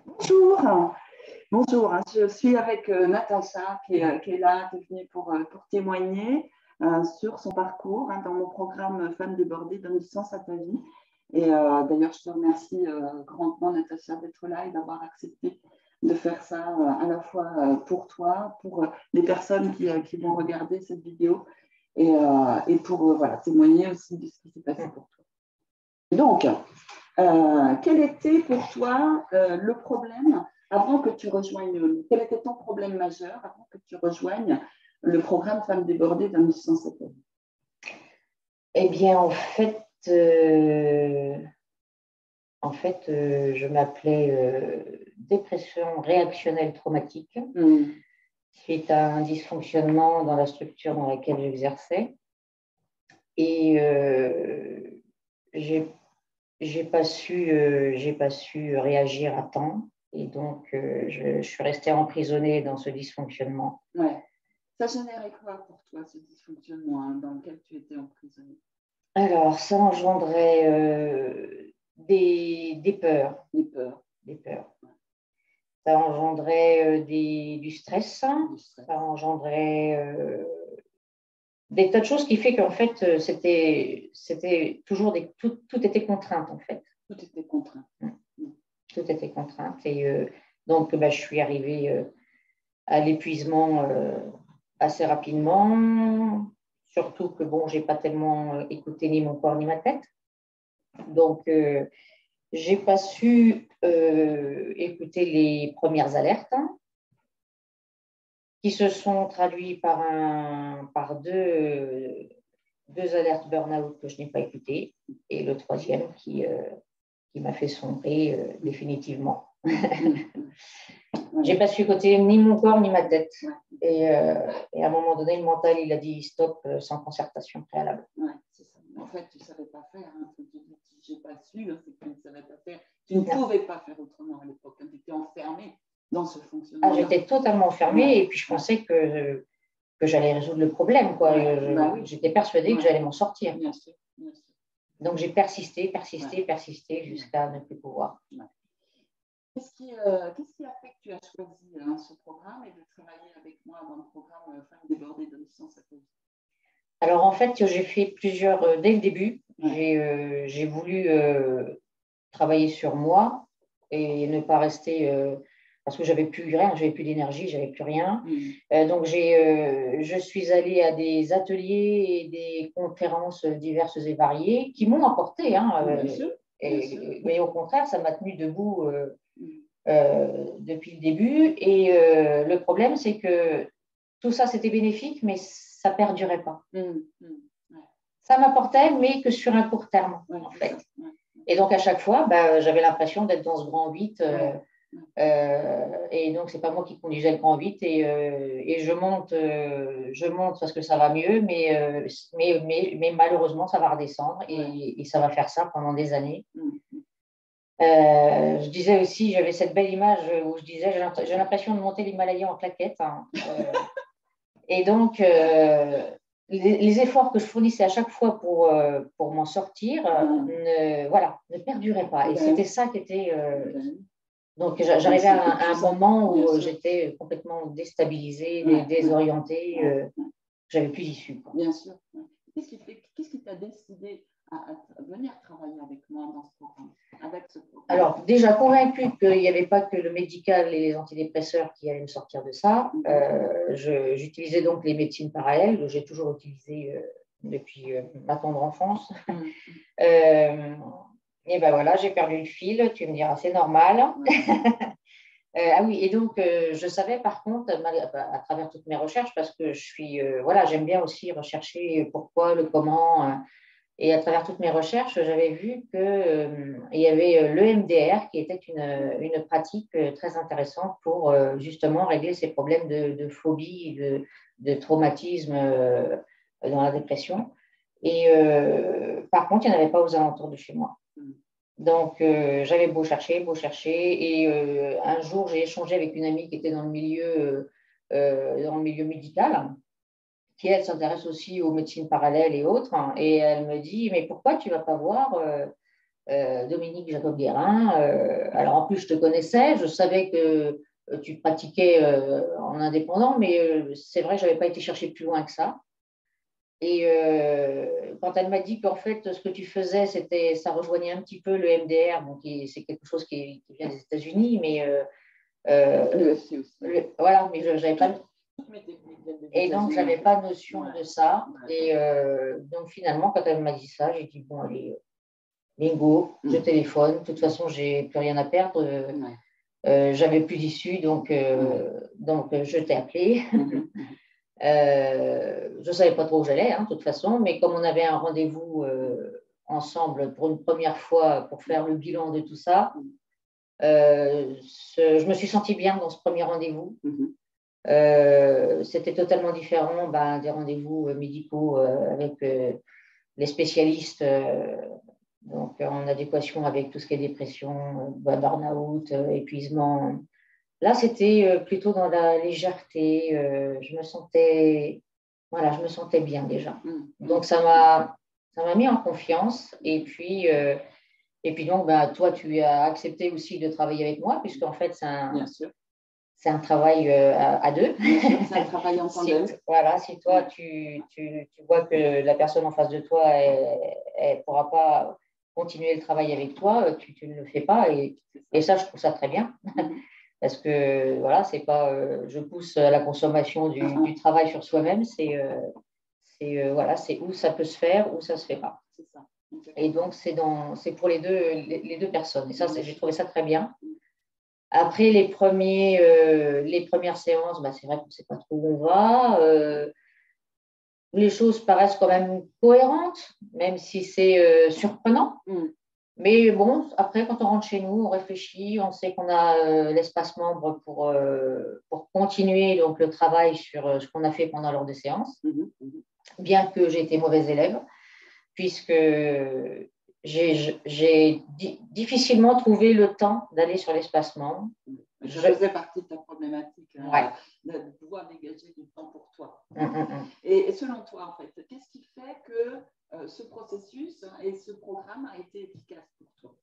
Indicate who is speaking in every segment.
Speaker 1: Bonjour, bonjour. Je suis avec Natacha qui est là, qui est venue pour témoigner sur son parcours dans mon programme Femmes débordées, donne du sens à ta vie. Et d'ailleurs, je te remercie grandement, Natacha, d'être là et d'avoir accepté de faire ça à la fois pour toi, pour les personnes qui vont regarder cette vidéo et pour voilà, témoigner aussi de ce qui s'est passé pour toi. Donc, quel était pour toi le problème avant que tu rejoignes, quel était ton problème majeur avant que tu rejoignes le programme Femmes débordées d'un mission CPL?
Speaker 2: Eh bien, je m'appelais dépression réactionnelle traumatique suite à un dysfonctionnement dans la structure dans laquelle j'exerçais. Et j'ai pas su réagir à temps. Et donc, je suis restée emprisonnée dans ce dysfonctionnement.
Speaker 1: Ouais. Ça générait quoi pour toi, ce dysfonctionnement dans lequel tu étais emprisonnée?
Speaker 2: Alors, ça engendrait des peurs. Des peurs. Ça engendrait du stress. Ça engendrait des tas de choses qui fait qu'en fait, c'était toujours tout était contrainte, en fait.
Speaker 1: Tout était contraint.
Speaker 2: Tout était contrainte. Et donc, je suis arrivée à l'épuisement assez rapidement. Surtout que, bon, je n'ai pas tellement écouté ni mon corps ni ma tête. Donc, je n'ai pas su écouter les premières alertes qui se sont traduites par deux alertes burn-out que je n'ai pas écoutées et le troisième qui m'a fait sombrer définitivement. J'ai pas su écouter ni mon corps ni ma tête. Et à un moment donné, le mental, il a dit stop sans concertation préalable.
Speaker 1: Ouais, c'est ça. En fait, tu ne savais pas faire. Tu dis, j'ai pas su, c'est que tu ne savais pas faire. Tu ne pouvais pas faire autrement à l'époque. Tu étais enfermée dans ce fonctionnement.
Speaker 2: J'étais totalement enfermée et puis je pensais que j'allais résoudre le problème. Quoi. J'étais persuadée que j'allais m'en sortir.
Speaker 1: Bien sûr, bien sûr.
Speaker 2: Donc, j'ai persisté jusqu'à ne plus pouvoir.
Speaker 1: Qu'est-ce qui a fait que tu as choisi ce programme et de travailler avec moi dans le programme Femmes débordées de licence à ta vie?
Speaker 2: Alors, en fait, j'ai fait plusieurs, dès le début, j'ai voulu travailler sur moi et ne pas rester, parce que j'avais plus rien, j'avais plus d'énergie, j'avais plus rien. Donc, je suis allée à des ateliers et des conférences diverses et variées qui m'ont apporté,
Speaker 1: bien sûr.
Speaker 2: Mais au contraire, ça m'a tenue debout depuis le début. Et le problème, c'est que tout ça, c'était bénéfique, mais ça ne perdurait pas. Ça m'apportait, mais que sur un court terme, en fait. Et donc, à chaque fois, j'avais l'impression d'être dans ce grand 8. Et donc, ce n'est pas moi qui conduisais le grand 8. Et je monte parce que ça va mieux, mais malheureusement, ça va redescendre. Et ça va faire ça pendant des années. Je disais aussi, j'avais cette belle image où je disais, j'ai l'impression de monter l'Himalaya en claquette. Et donc, les efforts que je fournissais à chaque fois pour m'en sortir ne perduraient pas. Et c'était ça qui était… Donc, j'arrivais à un moment où j'étais complètement déstabilisée, désorientée. J'avais plus d'issue.
Speaker 1: Bien sûr. Qu'est-ce qui t'a décidé à venir travailler avec moi dans ce programme,
Speaker 2: Alors, déjà convaincue qu'il n'y avait pas que le médical et les antidépresseurs qui allaient me sortir de ça, j'utilisais donc les médecines parallèles que j'ai toujours utilisées depuis ma tendre enfance. Et voilà, j'ai perdu le fil, tu me diras, c'est normal. Ah oui, et donc je savais par contre, à travers toutes mes recherches, parce que j'aime bien aussi rechercher pourquoi, le comment. Et à travers toutes mes recherches, j'avais vu qu'il y avait l'EMDR qui était une pratique très intéressante pour justement régler ces problèmes de phobie, de traumatisme dans la dépression. Et par contre, il n'y en avait pas aux alentours de chez moi. Donc, j'avais beau chercher. Et un jour, j'ai échangé avec une amie qui était dans le milieu médical, qui, elle, s'intéresse aussi aux médecines parallèles et autres. Et elle me dit, mais pourquoi tu ne vas pas voir Dominique Jacob-Guérin. Alors en plus, je te connaissais, je savais que tu pratiquais en indépendant, mais c'est vrai, je n'avais pas été chercher plus loin que ça. Et quand elle m'a dit qu'en fait, ce que tu faisais, ça rejoignait un petit peu le MDR, donc c'est quelque chose qui vient des États-Unis, mais voilà, mais je n'avais pas. Et donc, je n'avais pas notion de ça. Et donc, finalement, quand elle m'a dit ça, j'ai dit bon, allez, bingo, je téléphone. De toute façon, j'ai plus rien à perdre. J'avais plus d'issue, donc je t'ai appelé. Je ne savais pas trop où j'allais, de toute façon, mais comme on avait un rendez-vous ensemble pour une première fois pour faire le bilan de tout ça, je me suis sentie bien dans ce premier rendez-vous. C'était totalement différent des rendez-vous médicaux avec les spécialistes donc en adéquation avec tout ce qui est dépression, burn-out, épuisement. Là, c'était plutôt dans la légèreté. Je me sentais bien déjà. Donc, ça m'a mis en confiance. Et puis donc, toi, tu as accepté aussi de travailler avec moi, puisqu'en fait, c'est un travail à deux.
Speaker 1: C'est un travail en tandem.
Speaker 2: Si toi, tu vois que la personne en face de toi, elle ne pourra pas continuer le travail avec toi, tu ne le fais pas. Et ça, je trouve ça très bien. Parce que voilà, c'est pas je pousse à la consommation du travail sur soi-même, c'est où ça peut se faire, où ça se fait pas.
Speaker 1: C'est ça.
Speaker 2: Et donc c'est pour les deux personnes. Et ça, j'ai trouvé ça très bien. Après les premières séances, c'est vrai qu'on ne sait pas trop où on va. Les choses paraissent quand même cohérentes, même si c'est surprenant. Mais bon, après, quand on rentre chez nous, on réfléchit, on sait qu'on a l'espace membre pour continuer donc, le travail sur ce qu'on a fait pendant l'heure de séance, bien que j'ai été mauvaise élève, puisque j'ai difficilement trouvé le temps d'aller sur l'espace membre.
Speaker 1: Je faisais partie de ta problématique, de pouvoir dégager du temps pour toi. Et selon toi, en fait, qu'est-ce qui fait que ce processus et ce programme a été efficace pour toi?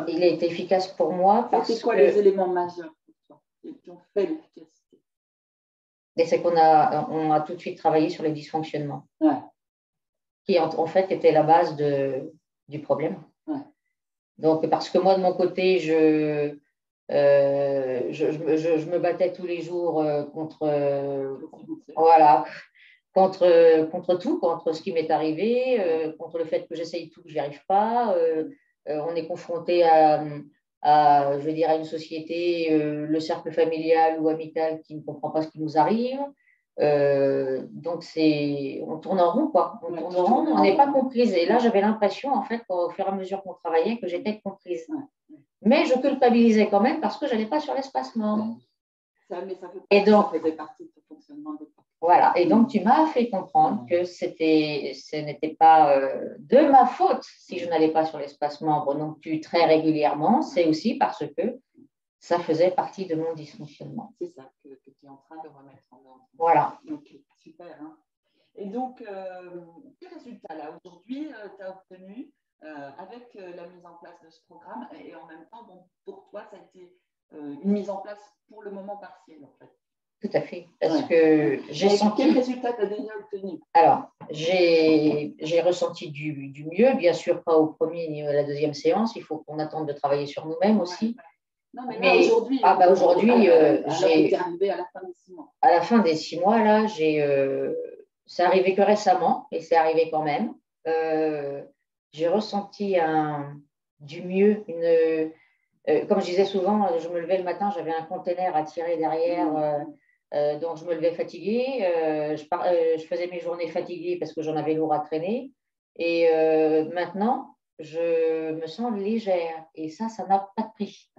Speaker 2: Il a été efficace pour moi parce que…
Speaker 1: C'est quoi les éléments majeurs pour toi qui ont fait l'efficacité?
Speaker 2: C'est qu'on a tout de suite travaillé sur les dysfonctionnements, qui en fait étaient la base du problème. Donc, parce que moi, de mon côté, je me battais tous les jours contre tout, contre ce qui m'est arrivé, contre le fait que j'essaye tout, que je n'y arrive pas. On est confronté à une société, le cercle familial ou amical qui ne comprend pas ce qui nous arrive. Donc, on tourne en rond, quoi. On tourne en rond, on n'est pas comprise. Et là, j'avais l'impression, en fait, au fur et à mesure qu'on travaillait, que j'étais comprise. Mais je culpabilisais quand même parce que je n'allais pas sur l'espace membre.
Speaker 1: Ça faisait partie de ton fonctionnement.
Speaker 2: Voilà. Et donc, tu m'as fait comprendre que ce n'était pas de ma faute si je n'allais pas sur l'espace membre non plus très régulièrement. C'est aussi parce que ça faisait partie de mon dysfonctionnement.
Speaker 1: C'est ça que tu es en train de remettre en ordre.
Speaker 2: Voilà.
Speaker 1: Ok, super. Et donc, quel résultat là aujourd'hui tu as obtenu avec la mise en place de ce programme et en même temps, pour toi, ça a été une mise en place pour le moment partielle en fait.
Speaker 2: Tout à fait. Parce que j'ai senti…
Speaker 1: Quel résultat tu as déjà obtenu?
Speaker 2: Alors, j'ai ressenti du mieux, bien sûr, pas au premier ni à la deuxième séance. Il faut qu'on attende de travailler sur nous-mêmes aussi.
Speaker 1: Non, mais aujourd'hui,
Speaker 2: j'ai
Speaker 1: arrivé à la fin des 6 mois.
Speaker 2: À la fin des 6 mois, là, c'est arrivé que récemment, et c'est arrivé quand même. J'ai ressenti du mieux. Comme je disais souvent, je me levais le matin, j'avais un conteneur à tirer derrière, donc je me levais fatiguée. Je faisais mes journées fatiguées parce que j'en avais lourd à traîner. Et maintenant, je me sens légère. Et ça n'a pas de prix.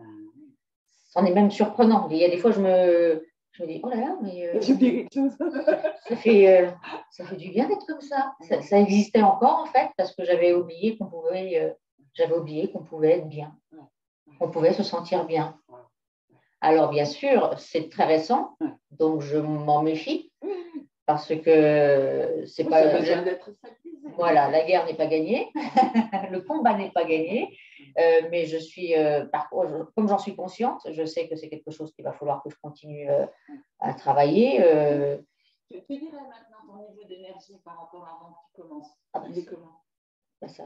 Speaker 2: C'en est même surprenant. Il y a des fois, je me dis, oh là là, mais ça fait du bien d'être comme ça. Ça existait encore, en fait, parce que j'avais oublié qu'on pouvait être bien, qu'on pouvait se sentir bien. Alors, bien sûr, c'est très récent, donc je m'en méfie, parce que c'est pas…
Speaker 1: besoin d'être stabilisé.
Speaker 2: Voilà, la guerre n'est pas gagnée, le combat n'est pas gagné, mais je suis, comme j'en suis consciente, je sais que c'est quelque chose qu'il va falloir que je continue à travailler.
Speaker 1: Tu dirais maintenant ton niveau d'énergie par rapport à avant que tu commences?
Speaker 2: Ah ben,
Speaker 1: il est comment?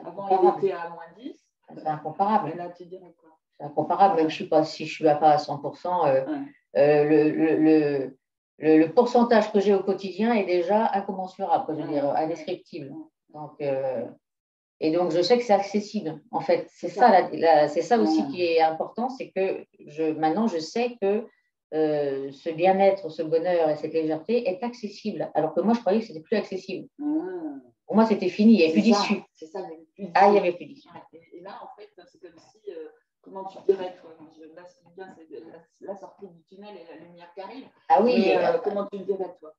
Speaker 2: Avant,
Speaker 1: il était à moins 10.
Speaker 2: C'est incomparable.
Speaker 1: Et là, tu dirais quoi?
Speaker 2: C'est incomparable, même si je ne suis pas à 100%. Le pourcentage que j'ai au quotidien est déjà incommensurable, je veux dire, indescriptible. Donc, et donc, je sais que c'est accessible, en fait. C'est ça aussi qui est important, c'est que maintenant, je sais que ce bien-être, ce bonheur et cette légèreté est accessible, alors que moi, je croyais que c'était plus accessible. Pour moi, c'était fini, il n'y avait plus d'issue.
Speaker 1: C'est ça, il n'y avait plus d'issue.
Speaker 2: Ah, il n'y avait plus d'issue.
Speaker 1: Et là, en fait, c'est comme si, comment tu dirais, toi, là, ce qui me vient, c'est la sortie du tunnel et la lumière qui arrive.
Speaker 2: Ah oui.
Speaker 1: Mais, comment tu le dirais, toi?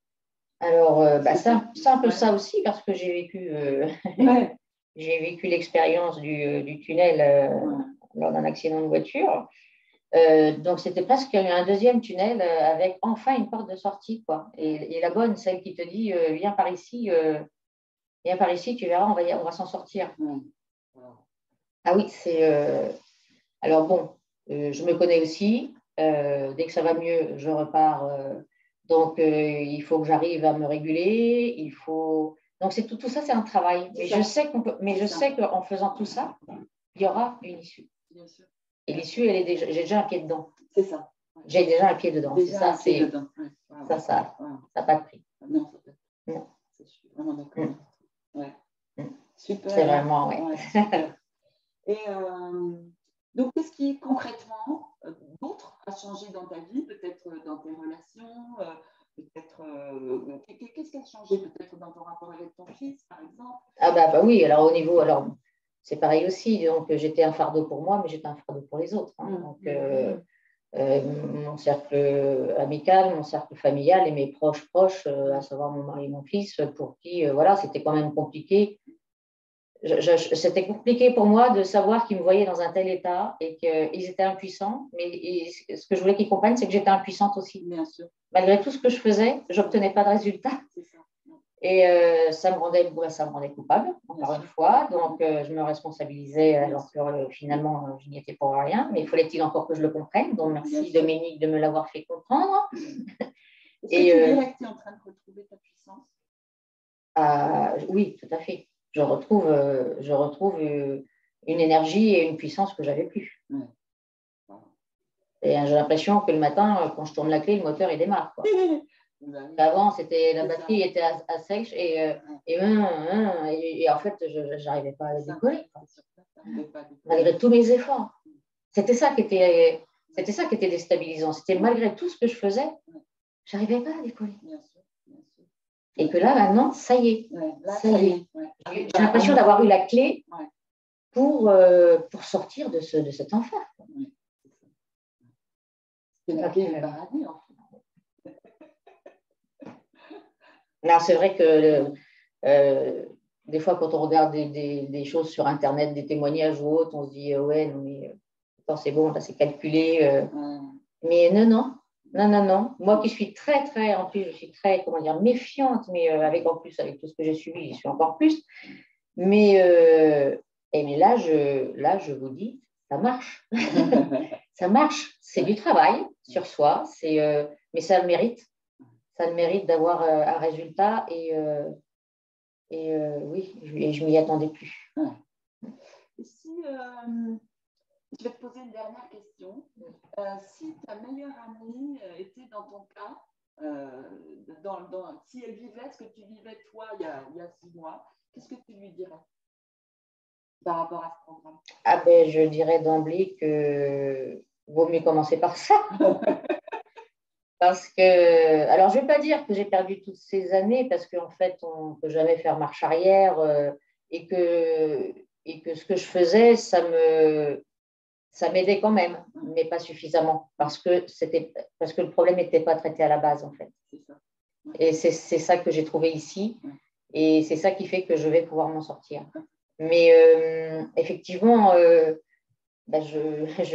Speaker 2: Alors, c'est un peu ça aussi, parce que j'ai vécu, j'ai vécu l'expérience du tunnel lors d'un accident de voiture. Donc, c'était presque un deuxième tunnel avec enfin une porte de sortie, quoi. Et la bonne, celle qui te dit, viens par ici, tu verras, on va s'en sortir. Ah oui, c'est... Alors bon, je me connais aussi. Dès que ça va mieux, je repars. Donc, il faut que j'arrive à me réguler. Donc, tout ça, c'est un travail. Mais je sais qu'en faisant tout ça, il y aura une issue.
Speaker 1: Bien sûr.
Speaker 2: Et l'issue, j'ai déjà un pied dedans.
Speaker 1: C'est ça.
Speaker 2: J'ai déjà un pied dedans.
Speaker 1: Déjà
Speaker 2: ça,
Speaker 1: un pied dedans.
Speaker 2: Ça n'a pas de prix.
Speaker 1: Non, ça peut. Non. Je suis vraiment d'accord. Super.
Speaker 2: C'est vraiment,
Speaker 1: super. Et donc, qu'est-ce qui concrètement d'autre a changé dans ta vie, peut-être dans tes relations, peut-être qu'est-ce qui a changé peut-être dans ton rapport avec ton fils, par exemple?
Speaker 2: Ah bah oui, alors au niveau, c'est pareil aussi. Donc j'étais un fardeau pour moi, mais j'étais un fardeau pour les autres. Donc mon cercle amical, mon cercle familial et mes proches, à savoir mon mari et mon fils, pour qui voilà, c'était quand même compliqué. C'était compliqué pour moi de savoir qu'ils me voyaient dans un tel état et qu'ils étaient impuissants. Mais ce que je voulais qu'ils comprennent, c'est que j'étais impuissante aussi.
Speaker 1: Bien sûr.
Speaker 2: Malgré tout ce que je faisais, je n'obtenais pas de résultat.
Speaker 1: C'est ça.
Speaker 2: Et ça me rendait coupable, encore une fois. Donc, je me responsabilisais alors que finalement, je n'y étais pour rien. Mais fallait-il encore que je le comprenne. Donc, merci Dominique de me l'avoir fait comprendre.
Speaker 1: Est-ce que tu dirais que tu es en train de retrouver ta puissance?
Speaker 2: Oui, tout à fait. Je retrouve une énergie et une puissance que je n'avais plus. Et j'ai l'impression que le matin, quand je tourne la clé, le moteur il démarre, quoi. Avant, la batterie était à sèche et en fait, je n'arrivais pas à décoller, malgré tous mes efforts. C'était ça qui était déstabilisant. C'était malgré tout ce que je faisais, je n'arrivais pas à décoller. Et que là, maintenant, ça y est. J'ai l'impression d'avoir eu la clé pour sortir de cet enfer.
Speaker 1: C'est la clé du paradis, en fait.
Speaker 2: Non, c'est vrai que des fois, quand on regarde des choses sur Internet, des témoignages ou autres, on se dit ouais, non, mais c'est bon, là, c'est calculé. Mais non. Moi qui suis très, très, en plus, je suis très, comment dire, méfiante, mais avec tout ce que j'ai suivi, j'y suis encore plus. Mais là, je vous dis, ça marche. Ça marche. C'est du travail sur soi, mais ça le mérite. Ça le mérite d'avoir un résultat et oui, je m'y attendais plus.
Speaker 1: Si, je vais te poser une dernière question. Si ta meilleure amie était dans ton cas, si elle vivait ce que tu vivais toi il y a 6 mois, qu'est-ce que tu lui dirais par rapport à ce programme?
Speaker 2: Ah ben, je dirais d'emblée que vaut mieux commencer par ça. Parce que, alors je ne vais pas dire que j'ai perdu toutes ces années, parce qu'en fait, on ne peut jamais faire marche arrière et que ce que je faisais, ça m'aidait quand même, mais pas suffisamment, parce que le problème n'était pas traité à la base, en fait. Et c'est ça que j'ai trouvé ici, et c'est ça qui fait que je vais pouvoir m'en sortir. Mais effectivement, je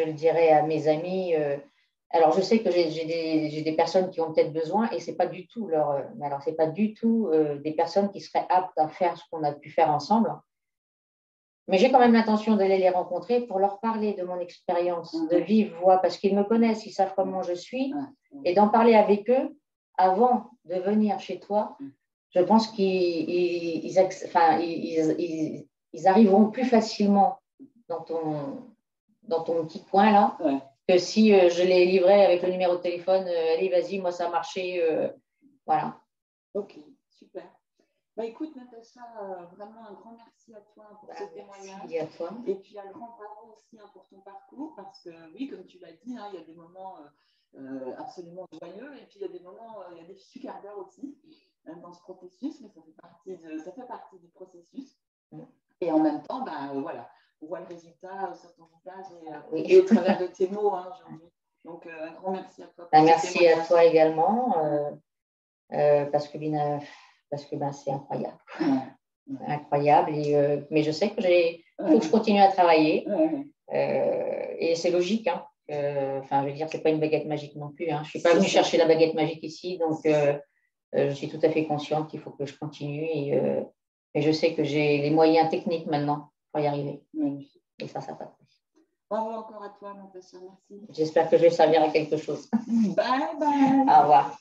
Speaker 2: le dirais à mes amis, Alors, je sais que j'ai des personnes qui ont peut-être besoin et c'est pas du tout mais alors, c'est pas du tout des personnes qui seraient aptes à faire ce qu'on a pu faire ensemble. Mais j'ai quand même l'intention d'aller les rencontrer pour leur parler de mon expérience de vive voix parce qu'ils me connaissent, ils savent comment je suis et d'en parler avec eux avant de venir chez toi. Je pense qu'ils arriveront plus facilement dans ton petit coin là que si je les livrais avec le numéro de téléphone. Allez, vas-y, moi ça a marché. Voilà.
Speaker 1: Ok, super. Bah, écoute, Natacha, vraiment un grand merci à toi pour ce témoignage.
Speaker 2: Merci à toi.
Speaker 1: Et puis un grand bravo aussi pour ton parcours, parce que oui, comme tu l'as dit, il y a des moments absolument joyeux, et puis il y a des moments, il y a des sucardeurs aussi dans ce processus, mais ça fait partie du processus. Et en même temps, voilà, on voit le résultat sur ton visage et au travers de tes mots aujourd'hui. Donc un grand merci à toi.
Speaker 2: Merci à toi également, parce que c'est incroyable. Incroyable. Mais je sais il faut que je continue à travailler. Et c'est logique. Je veux dire, ce n'est pas une baguette magique non plus. Je ne suis pas venue chercher la baguette magique ici. Donc, je suis tout à fait consciente qu'il faut que je continue. Et je sais que j'ai les moyens techniques maintenant pour y arriver.
Speaker 1: Magnifique.
Speaker 2: Et ça pas de prix.
Speaker 1: Bravo encore à toi, Natacha. Merci.
Speaker 2: J'espère que je vais servir à quelque chose.
Speaker 1: Bye bye.
Speaker 2: Au revoir.